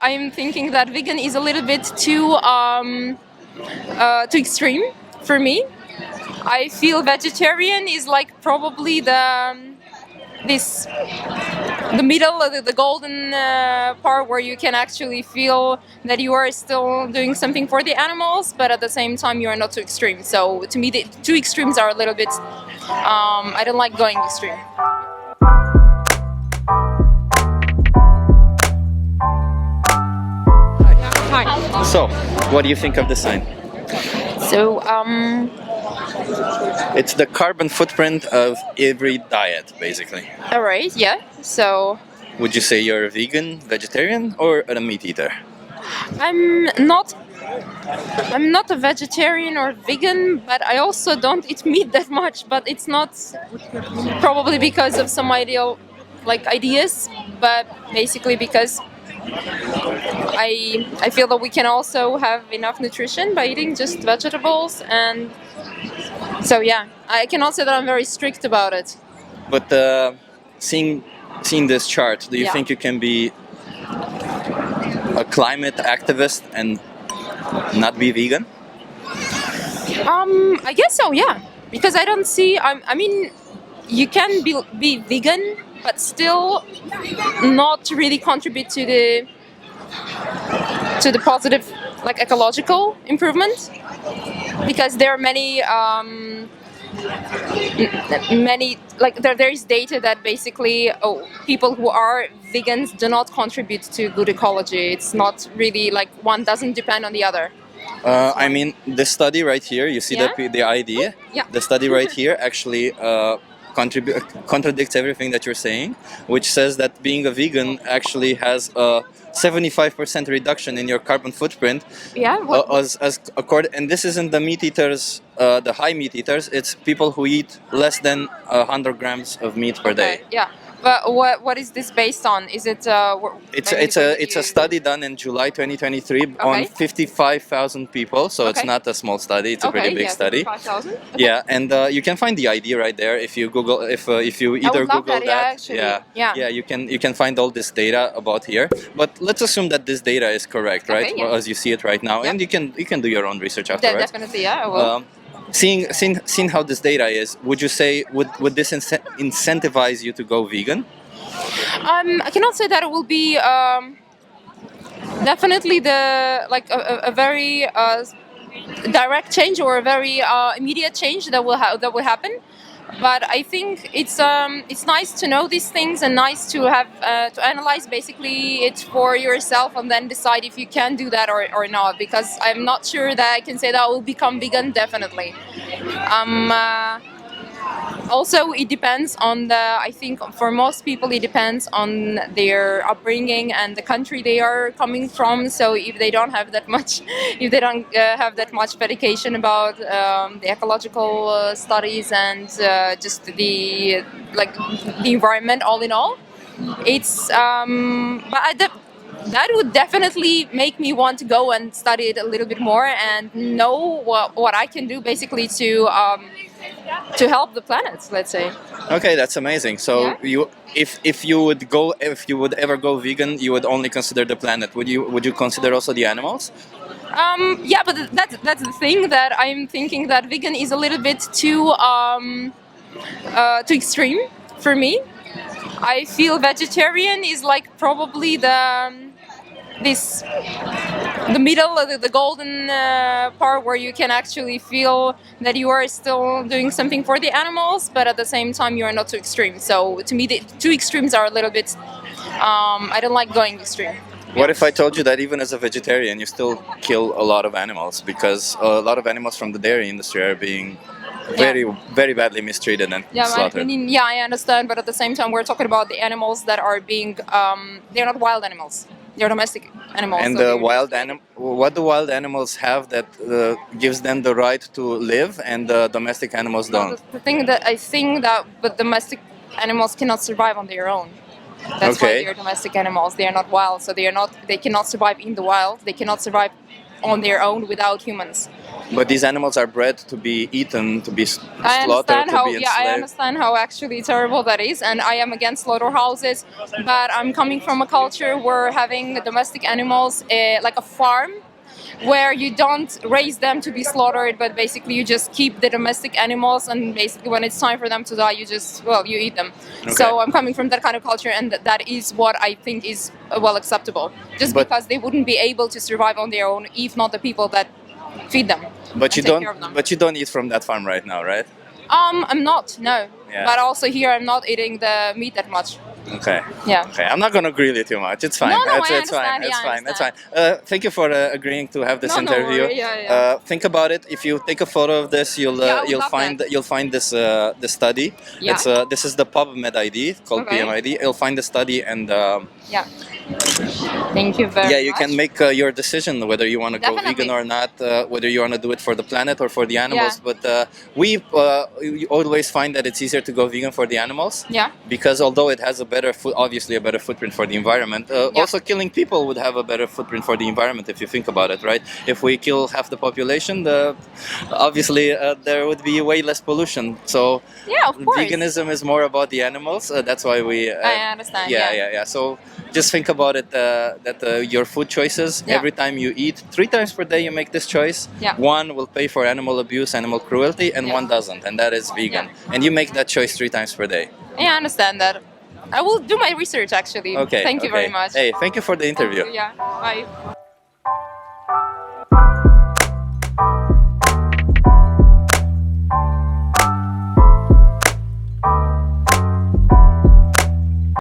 I'm thinking that vegan is a little bit too extreme for me. I feel vegetarian is like probably the middle, the golden part where you can actually feel that you are still doing something for the animals, but at the same time you are not too extreme. So to me, the two extremes are a little bit. I don't like going extreme. Hi. So, what do you think of the sign? So It's the carbon footprint of every diet, basically. all right, yeah. So Would you say you're a vegan, vegetarian, or a meat eater? I'm not. I'm not a vegetarian or vegan, but I also don't eat meat that much. But it's not probably because of some ideas, but basically because I feel that we can also have enough nutrition by eating just vegetables, and so yeah, I cannot say that I'm very strict about it. But seeing seeing this chart, do you Yeah. think you can be a climate activist and not be vegan? I guess so, yeah, because I don't see. I mean, you can be vegan, but still not really contribute to the positive, like ecological improvement, because there are many like there is data that basically people who are vegans do not contribute to good ecology. It's not really like one doesn't depend on the other. I mean, the study right here, you see Yeah? the idea? Yeah. The study right here actually contradicts everything that you're saying, which says that being a vegan actually has a 75% reduction in your carbon footprint. Yeah, And this isn't the meat eaters, the high meat eaters, it's people who eat less than 100 grams of meat per day. Okay, yeah. But what is this based on? Is it It's a study done in July 2023 on 55,000 people, so it's Okay. not a small study. It's a pretty big yeah, study. 5,000? Yeah, and you can find the ID right there if you Google if you either would love Google that, yeah, actually. Yeah. you can find all this data about here. But let's assume that this data is correct, right? Okay, yeah. Well, as you see it right now, Yep. and you can do your own research afterwards. Definitely, yeah, I will. Seeing how this data is, would you say would this incentivize you to go vegan? I cannot say that it will be definitely a very direct change or a very immediate change that will happen. But I think it's nice to know these things and nice to have to analyze basically it for yourself and then decide if you can do that or not. Because I'm not sure that I can say that I will become vegan definitely. Also, it depends on I think for most people, it depends on their upbringing and the country they are coming from. So if they don't have that much, if they don't have that much dedication about the ecological studies and just the environment all in all, it's that would definitely make me want to go and study it a little bit more and know what I can do basically to help the planet, let's say. Okay, that's amazing. So Yeah. if you would ever go vegan, you would only consider the planet. Would you consider also the animals? Yeah, but that's the thing that I'm thinking that vegan is a little bit too extreme for me. I feel vegetarian is like probably the middle, the golden part where you can actually feel that you are still doing something for the animals, but at the same time you are not too extreme. So to me, the two extremes are a little bit. I don't like going extreme. What if I told you that even as a vegetarian, you still kill a lot of animals because a lot of animals from the dairy industry are being very badly mistreated and Yeah, slaughtered? I mean, yeah, I understand, but at the same time, we're talking about the animals that are being. They're not wild animals. They're domestic animals. And so the they're wild just- what do wild animals have that gives them the right to live and the domestic animals Well, don't? the thing that I think that but domestic animals cannot survive on their own. That's why Okay. they're domestic animals. They are not wild, so they cannot survive in the wild. They cannot survive on their own without humans. But these animals are bred to be eaten, to be I slaughtered, understand to how be enslaved. I understand how actually terrible that is, and I am against slaughterhouses. But I'm coming from a culture where having domestic animals, like a farm, where you don't raise them to be slaughtered, but basically you just keep the domestic animals, and basically when it's time for them to die, you eat them. Okay. So I'm coming from that kind of culture, and that is what I think is well acceptable. Just But- because they wouldn't be able to survive on their own if not the people that feed them. But you and take care of them. don't. But you don't eat from that farm right now, right? I'm not, no. Yeah. But also here I'm not eating the meat that much. Okay. Yeah. Okay. I'm not gonna grill you too much. It's fine. No, no, it's fine. I It's fine. It's fine. understand. Thank you for agreeing to have this No, no interview. worry. Yeah. Think about it. If you take a photo of this, Yeah, I would you'll love find that. you'll find this study. Yeah. This is the PubMed ID called Okay. PMID. You'll find the study and. Yeah. Thank you very much. Yeah, you can make your decision whether you want to go Definitely. vegan or not, whether you want to do it for the planet or for the animals. Yeah. But we always find that it's easier to go vegan for the animals. Yeah. Because although it has obviously a better footprint for the environment, Yeah. also killing people would have a better footprint for the environment if you think about it, right? If we kill half the population, obviously there would be way less pollution. So Yeah, of course. veganism is more about the animals. That's why we. I understand. Yeah. So just think about it that your food choices, Yeah. every time you eat, 3 times per day you make this choice. Yeah. One will pay for animal abuse, animal cruelty, and Yeah. one doesn't, and that is vegan. Yeah. And you make that choice 3 times per day. Yeah, I understand that. I will do my research actually. Okay. Thank you okay. very much. Hey, thank you for the interview. Yeah. Bye.